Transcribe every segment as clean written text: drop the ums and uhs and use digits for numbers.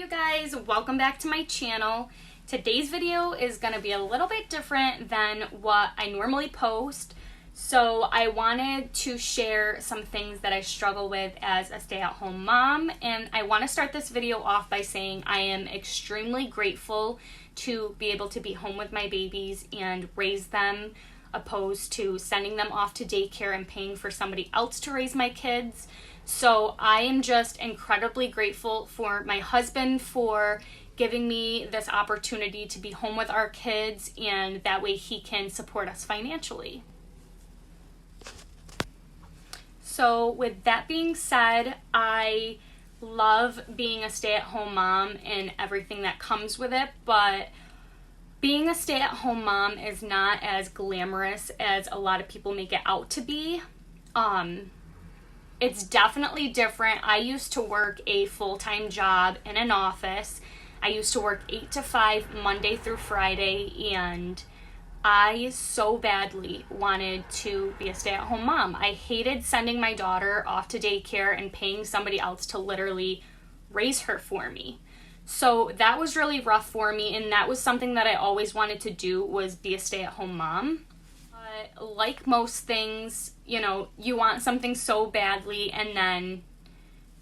you guys, welcome back to my channel. Today's video is going to be a little bit different than what I normally post. So I wanted to share some things that I struggle with as a stay-at-home mom, and I want to start this video off by saying I am extremely grateful to be able to be home with my babies and raise them, opposed to sending them off to daycare and paying for somebody else to raise my kids. So I am just incredibly grateful for my husband for giving me this opportunity to be home with our kids, and that way he can support us financially. So with that being said, I love being a stay-at-home mom and everything that comes with it, but being a stay-at-home mom is not as glamorous as a lot of people make it out to be. It's definitely different. I used to work a full-time job in an office. I used to work 8 to 5 Monday through Friday, and I so badly wanted to be a stay-at-home mom. I hated sending my daughter off to daycare and paying somebody else to literally raise her for me. So that was really rough for me, and that was something that I always wanted to do, was be a stay-at-home mom. But like most things, you know, you want something so badly and then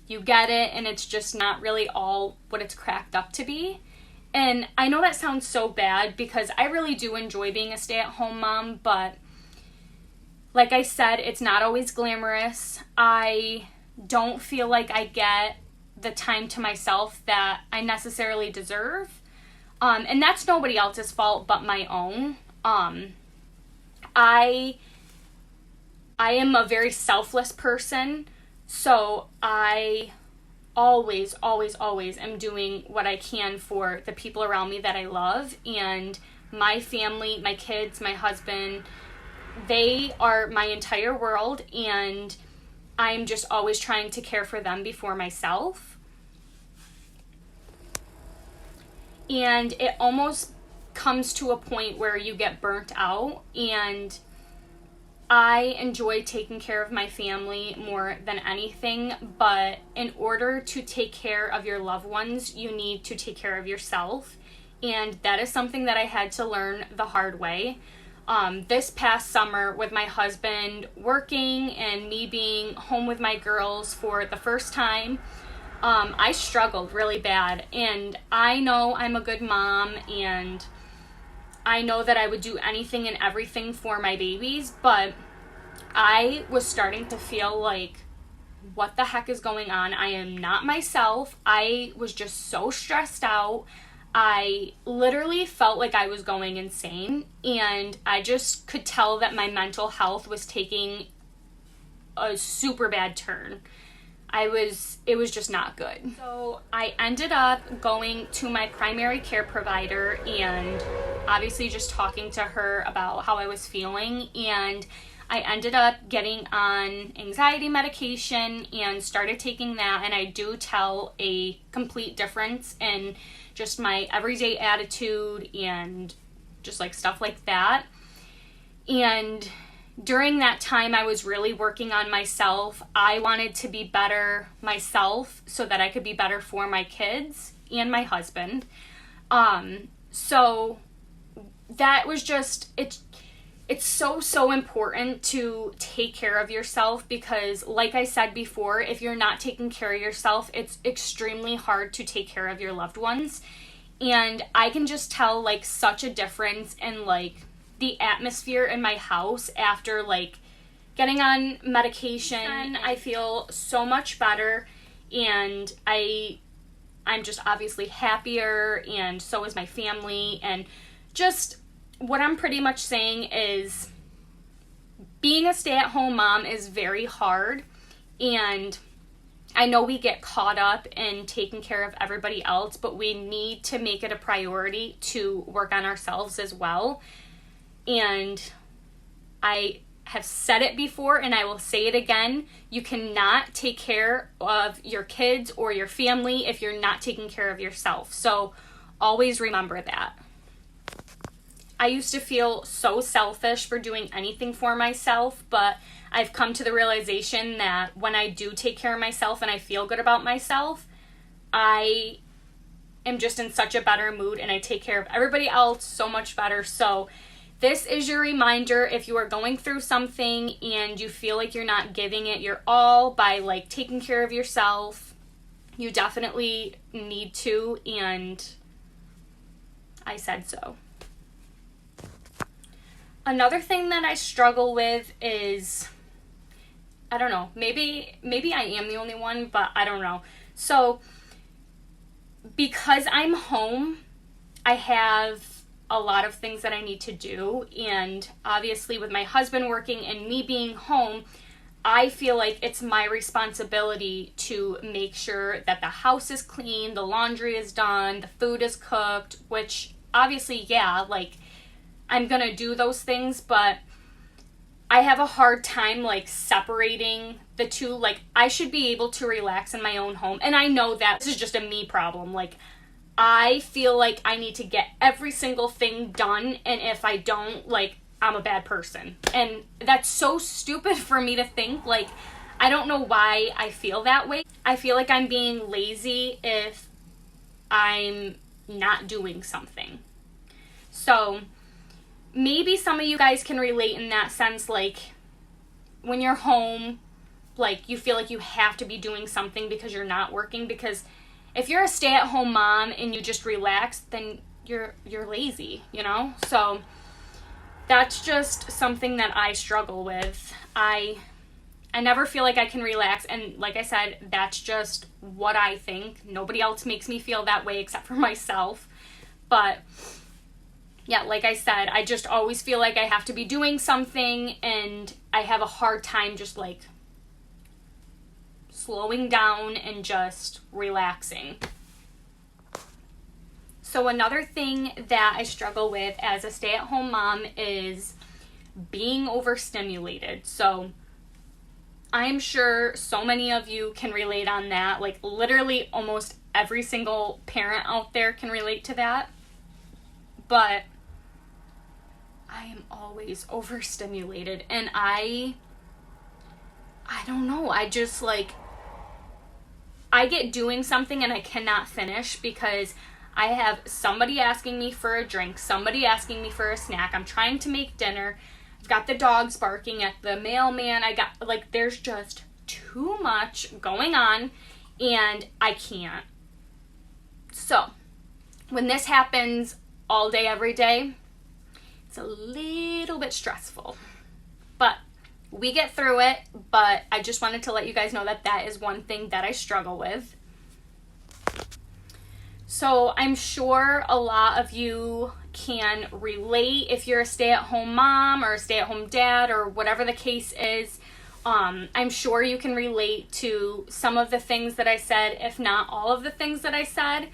you get it and it's just not really all what it's cracked up to be. And I know that sounds so bad because I really do enjoy being a stay-at-home mom, but like I said, it's not always glamorous. I don't feel like I get the time to myself that I necessarily deserve. And that's nobody else's fault but my own. I am a very selfless person, so I always am doing what I can for the people around me that I love, and my family, my kids, my husband, they are my entire world, and I'm just always trying to care for them before myself. And it almost comes to a point where you get burnt out, and I enjoy taking care of my family more than anything, but in order to take care of your loved ones, you need to take care of yourself, and that is something that I had to learn the hard way. This past summer, with my husband working and me being home with my girls for the first time, I struggled really bad, and I know I'm a good mom, and I know that I would do anything and everything for my babies, but I was starting to feel like, what the heck is going on? I am not myself. I was just so stressed out. I literally felt like I was going insane, and I just could tell that my mental health was taking a super bad turn. It was just not good. So I ended up going to my primary care provider and obviously just talking to her about how I was feeling, and I ended up getting on anxiety medication and started taking that, and I do tell a complete difference in just my everyday attitude and just like stuff like that. And during that time, I was really working on myself. I wanted to be better myself so that I could be better for my kids and my husband. So that was just, it's so important to take care of yourself, because like I said before, if you're not taking care of yourself, it's extremely hard to take care of your loved ones. And I can just tell like such a difference in like the atmosphere in my house after like getting on medication. I feel so much better, and I'm just obviously happier, and so is my family. And just what I'm pretty much saying is, being a stay-at-home mom is very hard, and I know we get caught up in taking care of everybody else, but we need to make it a priority to work on ourselves as well. And I have said it before and I will say it again, you cannot take care of your kids or your family if you're not taking care of yourself. So always remember that. I used to feel so selfish for doing anything for myself, but I've come to the realization that when I do take care of myself and I feel good about myself, I am just in such a better mood and I take care of everybody else so much better. So this is your reminder, if you are going through something and you feel like you're not giving it your all by like taking care of yourself, you definitely need to, and I said so. Another thing that I struggle with is, I don't know, maybe I am the only one, but I don't know. So because I'm home, I have a lot of things that I need to do, and obviously with my husband working and me being home, I feel like it's my responsibility to make sure that the house is clean, the laundry is done, the food is cooked, which obviously, yeah, like I'm gonna do those things, but I have a hard time like separating the two. Like I should be able to relax in my own home, and I know that this is just a me problem. Like I feel like I need to get every single thing done, and if I don't, like, I'm a bad person. And that's so stupid for me to think. Like, I don't know why I feel that way. I feel like I'm being lazy if I'm not doing something. So maybe some of you guys can relate in that sense, like when you're home, like you feel like you have to be doing something because you're not working, because if you're a stay-at-home mom and you just relax, then you're lazy, you know? So that's just something that I struggle with. I never feel like I can relax, and like I said, that's just what I think. Nobody else makes me feel that way except for myself. But yeah, like I said, I just always feel like I have to be doing something, and I have a hard time just like slowing down and just relaxing. So another thing that I struggle with as a stay-at-home mom is being overstimulated. So I'm sure so many of you can relate on that. Like literally almost every single parent out there can relate to that. But I am always overstimulated, and I don't know. I just like, I get doing something and I cannot finish because I have somebody asking me for a drink, somebody asking me for a snack. I'm trying to make dinner. I've got the dogs barking at the mailman. There's just too much going on and I can't. So when this happens all day, every day, it's a little bit stressful, but we get through it. But I just wanted to let you guys know that that is one thing that I struggle with. So I'm sure a lot of you can relate if you're a stay-at-home mom or a stay-at-home dad or whatever the case is. I'm sure you can relate to some of the things that I said, if not all of the things that I said.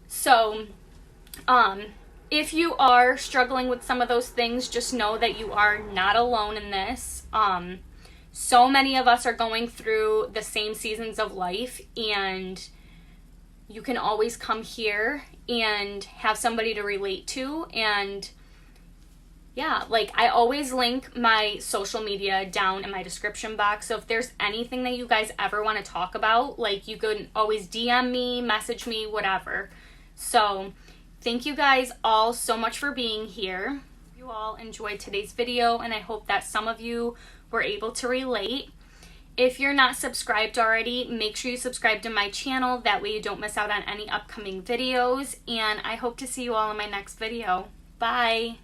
So if you are struggling with some of those things, just know that you are not alone in this. So many of us are going through the same seasons of life, and you can always come here and have somebody to relate to. And yeah, like I always link my social media down in my description box. So if there's anything that you guys ever want to talk about, like you can always DM me, message me, whatever. So thank you guys all so much for being here. You all enjoyed today's video, and I hope that some of you were able to relate. If you're not subscribed already, make sure you subscribe to my channel. That way you don't miss out on any upcoming videos. And I hope to see you all in my next video. Bye.